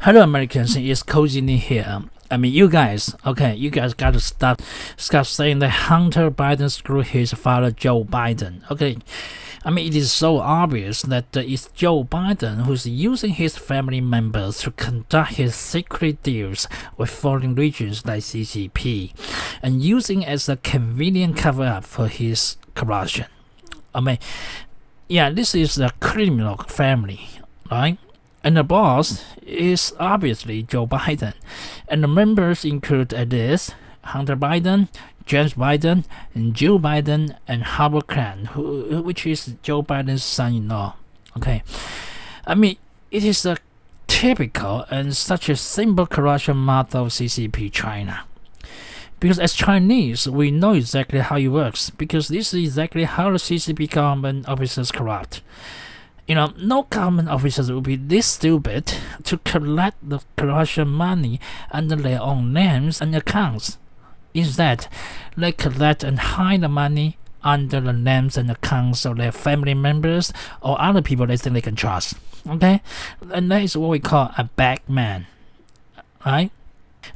Hello, Americans. It's Cozy here. You guys got to stop saying that Hunter Biden screwed his father, Joe Biden. It is so obvious that it's Joe Biden who's using his family members to conduct his secret deals with foreign regions like CCP, and using as a convenient cover-up for his corruption. This is a criminal family, right? And the boss is obviously Joe Biden. And the members include Alice, Hunter Biden, James Biden, and Jill Biden, and Howard Cran, which is Joe Biden's son-in-law. It is a typical and such a simple corruption model of CCP China. Because as Chinese, we know exactly how it works, because this is exactly how the CCP government officers corrupt. No government officers would be this stupid to collect the corruption money under their own names and accounts. Instead, they collect and hide the money under the names and accounts of their family members or other people they think they can trust. And that is what we call a bagman. Right?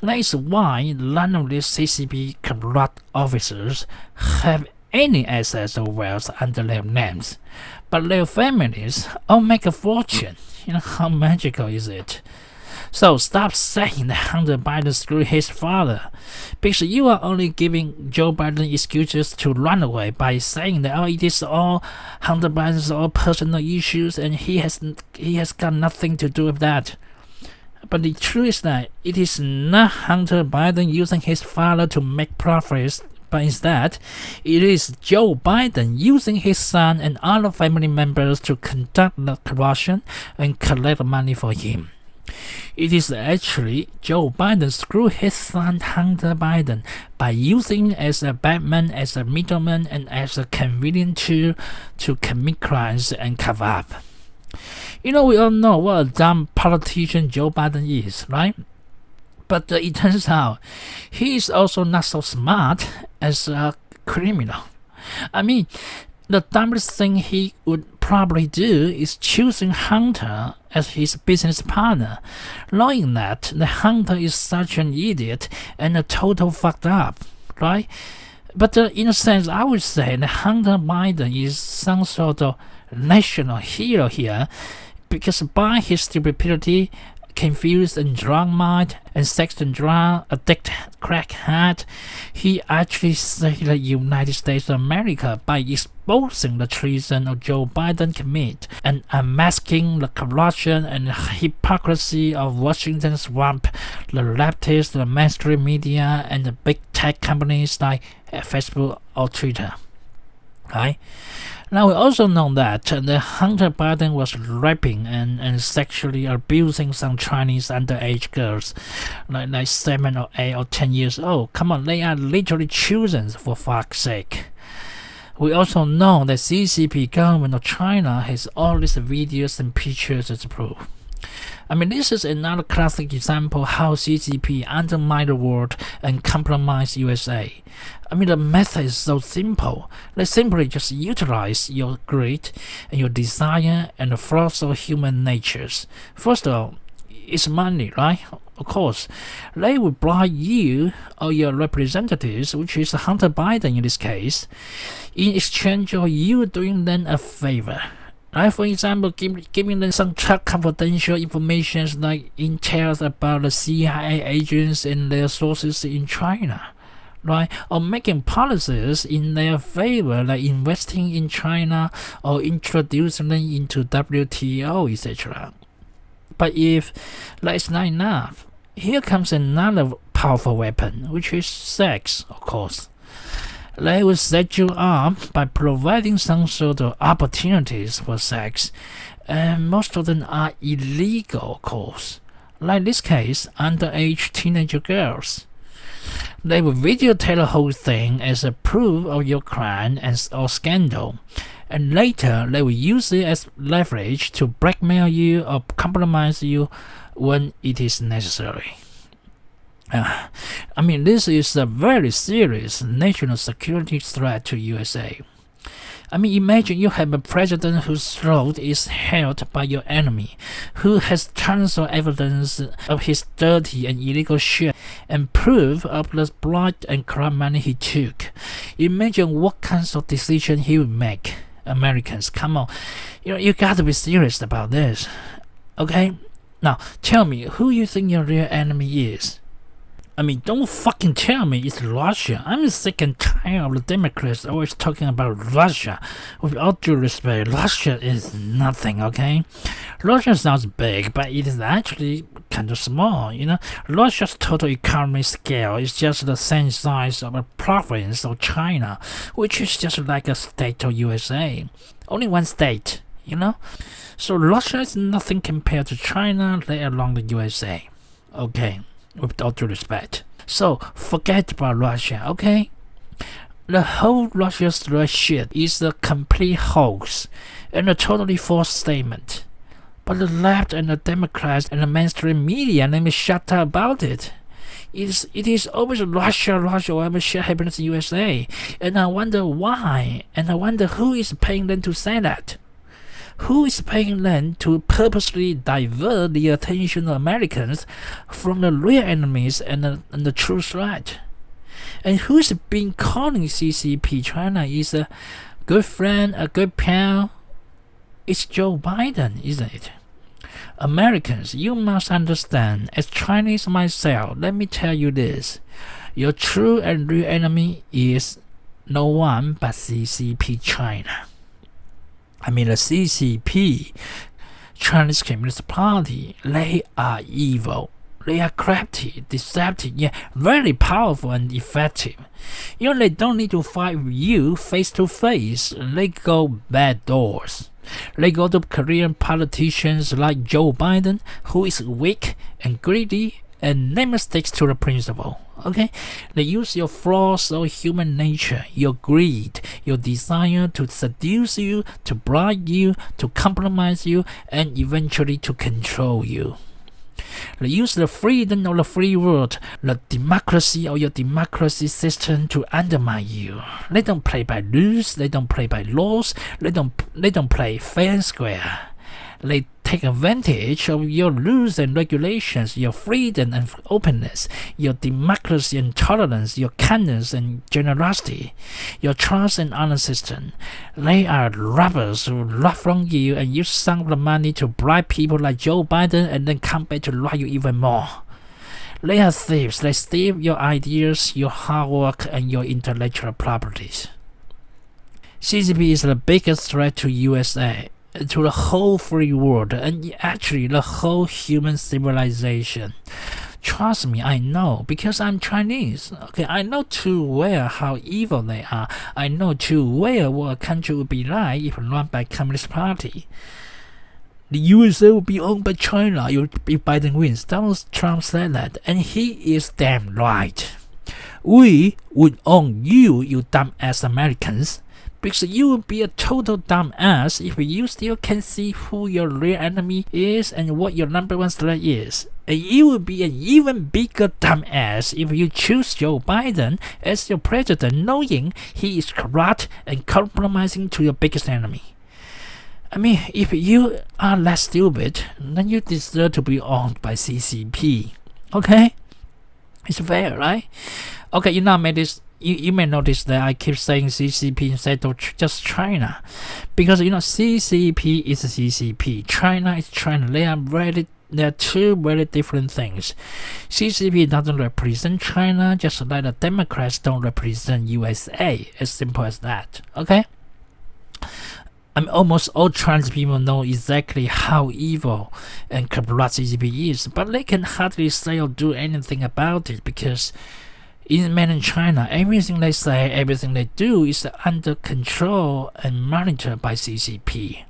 That is why none of these CCP corrupt officers have any assets or wealth under their names, but their families all make a fortune. How magical is it? So stop saying that Hunter Biden screwed his father, because you are only giving Joe Biden excuses to run away by saying that it is all Hunter Biden's all personal issues and he has got nothing to do with that. But the truth is that it is not Hunter Biden using his father to make profits, but instead, it is Joe Biden using his son and other family members to conduct the corruption and collect money for him. It is actually Joe Biden screwed his son Hunter Biden by using as a bagman, as a middleman, and as a convenient tool to commit crimes and cover up. We all know what a dumb politician Joe Biden is, right? But it turns out he is also not so smart as a criminal. The dumbest thing he would probably do is choosing Hunter as his business partner, knowing that the Hunter is such an idiot and a total fucked up, right? But in a sense, I would say that Hunter Biden is some sort of national hero here, because by his stupidity, confused and drunk mind, and sex and drug addicted crackhead, he actually saved the United States of America by exposing the treason of Joe Biden commit and unmasking the corruption and hypocrisy of Washington's swamp, the leftists, the mainstream media, and the big tech companies like Facebook or Twitter. Right? Now, we also know that Hunter Biden was raping and sexually abusing some Chinese underage girls, like 7 or 8 or 10 years old. Come on, they are literally children, for fuck's sake. We also know that CCP government of China has all these videos and pictures as proof. This is another classic example how CCP undermine the world and compromise USA. The method is so simple. They simply just utilize your greed and your desire and the flaws of human natures. First of all, it's money, right? Of course, they will bribe you or your representatives, which is Hunter Biden in this case, in exchange of you doing them a favor. Right, for example, giving them some confidential information like intel about the CIA agents and their sources in China, right? Or making policies in their favor, like investing in China or introducing them into WTO, etc. But if that's not enough, here comes another powerful weapon, which is sex, of course. They will set you up by providing some sort of opportunities for sex, and most of them are illegal, of course. Like this case, underage teenager girls. They will videotape the whole thing as a proof of your crime or scandal, and later they will use it as leverage to blackmail you or compromise you when it is necessary. This is a very serious national security threat to USA. I mean, imagine you have a president whose throat is held by your enemy, who has tons of evidence of his dirty and illegal shit and proof of the blood and corrupt money he took. Imagine what kinds of decision he would make. Americans, come on. You gotta be serious about this. Okay? Now, tell me, who you think your real enemy is? I mean, don't fucking tell me it's Russia. I'm sick and tired of the Democrats always talking about Russia. With all due respect, Russia is nothing, okay? Russia sounds big, but it is actually kind of small, Russia's total economy scale is just the same size of a province of China, which is just like a state of USA. Only one state, So Russia is nothing compared to China, let alone the USA. Okay. With all due respect. So, forget about Russia, okay? The whole Russia's shit is a complete hoax and a totally false statement. But the left and the Democrats and the mainstream media let me shut up about it. It is always Russia, whatever shit happens in USA. And I wonder why. And I wonder who is paying them to say that. Who is paying them to purposely divert the attention of Americans from the real enemies and the true threat? And who's been calling CCP China is a good friend, a good pal? It's Joe Biden, isn't it? Americans, you must understand, as Chinese myself, let me tell you this. Your true and real enemy is no one but CCP China. I mean, the CCP, Chinese Communist Party, they are evil. They are crafty, deceptive, yet very powerful and effective. They don't need to fight with you face to face. They go back doors. They go to Korean politicians like Joe Biden, who is weak and greedy and never sticks to the principle. Okay? They use your flaws of human nature, your greed, your desire to seduce you, to bribe you, to compromise you, and eventually to control you. They use the freedom of the free world, the democracy of your democracy system to undermine you. They don't play by rules, they don't play by laws, they don't play fair and square. They take advantage of your rules and regulations, your freedom and openness, your democracy and tolerance, your kindness and generosity, your trust and honor system. They are robbers who rob from you and use some of the money to bribe people like Joe Biden and then come back to rob you even more. They are thieves. They steal your ideas, your hard work, and your intellectual properties. CCP is the biggest threat to USA, to the whole free world, and actually the whole human civilization. Trust me, I know, because I'm Chinese. Okay, I know too well how evil they are. I know too well what a country would be like if run by Communist Party. The USA will be owned by China if Biden wins. Donald Trump said that, and he is damn right. We would own you, you dumbass Americans. Because you will be a total dumbass if you still can see who your real enemy is and what your number one threat is. And you will be an even bigger dumbass if you choose Joe Biden as your president, knowing he is corrupt and compromising to your biggest enemy. I mean, if you are less stupid, then you deserve to be owned by CCP. Okay? It's fair, right? Okay, you may notice that I keep saying CCP instead of just China, because CCP is CCP, China is China. They are two very different things. CCP doesn't represent China, just like the Democrats don't represent USA. As simple as that. Okay. Almost all Chinese people know exactly how evil and corrupt CCP is, but they can hardly say or do anything about it because in mainland China, everything they say, everything they do is under control and monitored by CCP.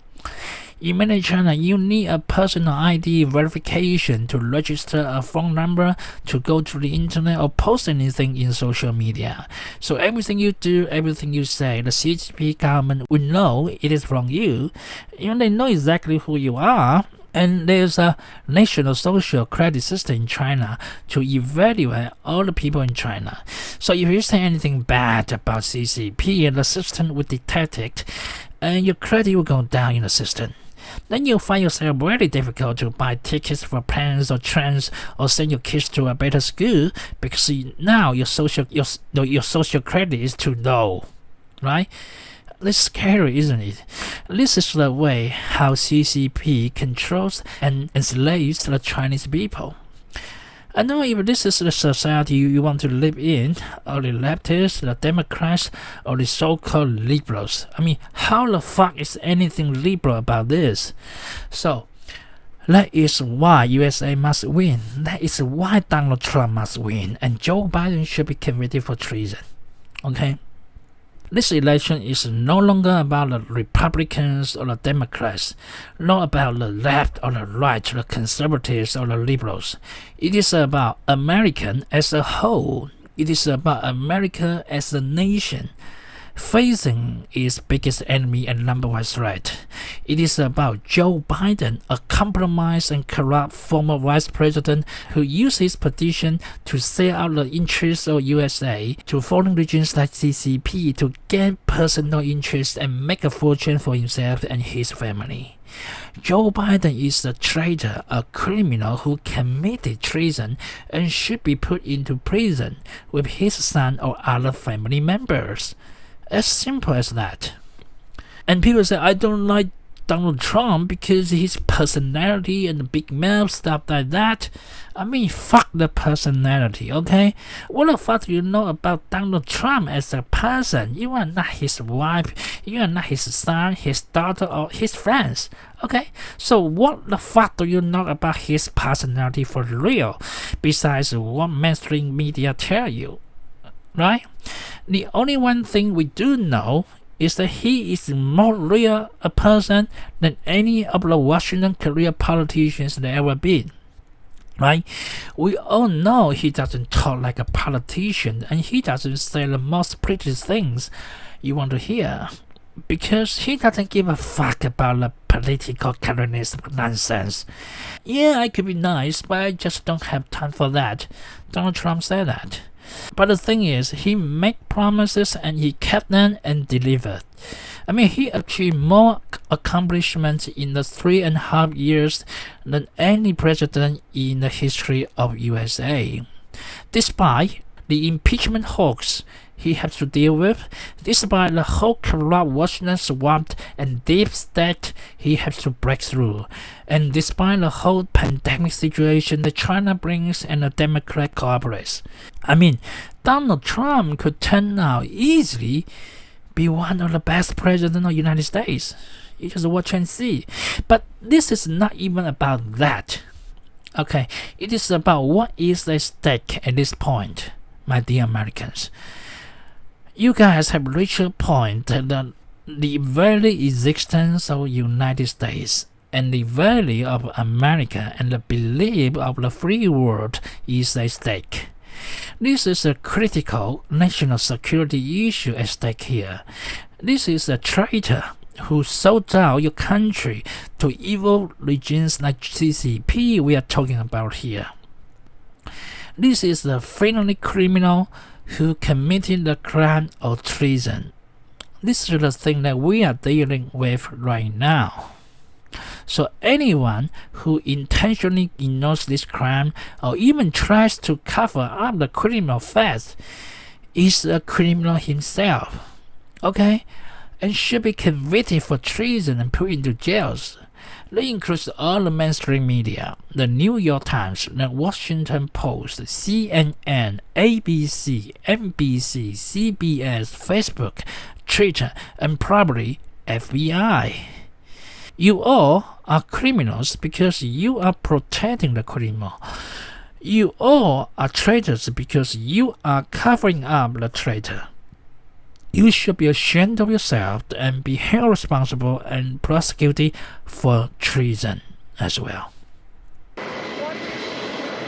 In mainland China, you need a personal ID verification to register a phone number, to go to the internet, or post anything in social media. So everything you do, everything you say, the CCP government will know it is from you. They know exactly who you are. And there's a national social credit system in China to evaluate all the people in China. So if you say anything bad about CCP, the system will detect it, and your credit will go down in the system. Then you'll find yourself very difficult to buy tickets for planes or trains or send your kids to a better school because now your social credit is too low, right? This is scary, isn't it? This is the way how CCP controls and enslaves the Chinese people. I know if this is the society you want to live in, or the leftists, the Democrats, or the so-called liberals. I mean, how the fuck is anything liberal about this? So, that is why USA must win. That is why Donald Trump must win, and Joe Biden should be convicted for treason. Okay? This election is no longer about the Republicans or the Democrats, not about the left or the right, the conservatives or the liberals. It is about America as a whole. It is about America as a nation facing its biggest enemy and number one threat. It is about Joe Biden, a compromised and corrupt former vice president who used his position to sell out the interests of USA to foreign regions like CCP to gain personal interest and make a fortune for himself and his family. Joe Biden is a traitor, a criminal who committed treason and should be put into prison with his son or other family members. As simple as that. And people say, I don't like Donald Trump because his personality and the big mouth, stuff like that. I mean, fuck the personality, okay? What the fuck do you know about Donald Trump as a person? You are not his wife, you are not his son, his daughter, or his friends, okay? So what the fuck do you know about his personality for real, besides what mainstream media tell you, right? The only one thing we do know is that he is more real a person than any of the Washington career politicians there ever been. Right? We all know he doesn't talk like a politician and he doesn't say the most pretty things you want to hear because he doesn't give a fuck about the political correctness nonsense. Yeah, I could be nice, but I just don't have time for that. Donald Trump said that. But the thing is, he made promises and he kept them and delivered. I mean, he achieved more accomplishments in the 3.5 years than any president in the history of USA. Despite the impeachment hoax he has to deal with, despite the whole corrupt Washington swamp and deep state he has to break through, and despite the whole pandemic situation that China brings and the Democrat cooperates. I mean, Donald Trump could turn out easily be one of the best presidents of the United States. You just watch and see. But this is not even about that. Okay, it is about what is at stake at this point, my dear Americans. You guys have reached a point that the very existence of the United States and the value of America and the belief of the free world is at stake. This is a critical national security issue at stake here. This is a traitor who sold out your country to evil regimes like CCP we are talking about here. This is a felony criminal who committed the crime of treason. This is the thing that we are dealing with right now. So anyone who intentionally ignores this crime or even tries to cover up the criminal facts is a criminal himself, okay? And should be convicted for treason and put into jails. That includes all the mainstream media, the New York Times, the Washington Post, CNN, ABC, NBC, CBS, Facebook, Twitter, and probably FBI. You all are criminals because you are protecting the criminal. You all are traitors because you are covering up the traitor. You should be ashamed of yourself and be held responsible and prosecuted for treason as well. What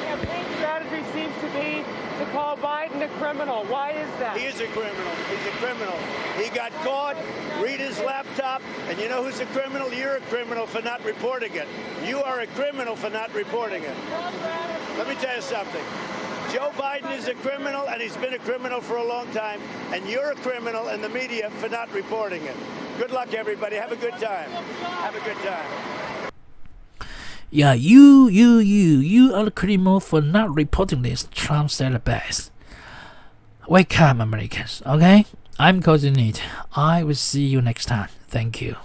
campaign strategy seems to be to call Biden a criminal. Why is that? He is a criminal. He's a criminal. He got caught. Read his laptop. And you know who's a criminal? You're a criminal for not reporting it. You are a criminal for not reporting it. Let me tell you something. Joe Biden is a criminal, and he's been a criminal for a long time. And you're a criminal in the media for not reporting it. Good luck, everybody. Have a good time. Have a good time. Yeah, you are the criminal for not reporting this. Trump said it best. Wake up, Americans, okay? I'm Cozy Nate. I will see you next time. Thank you.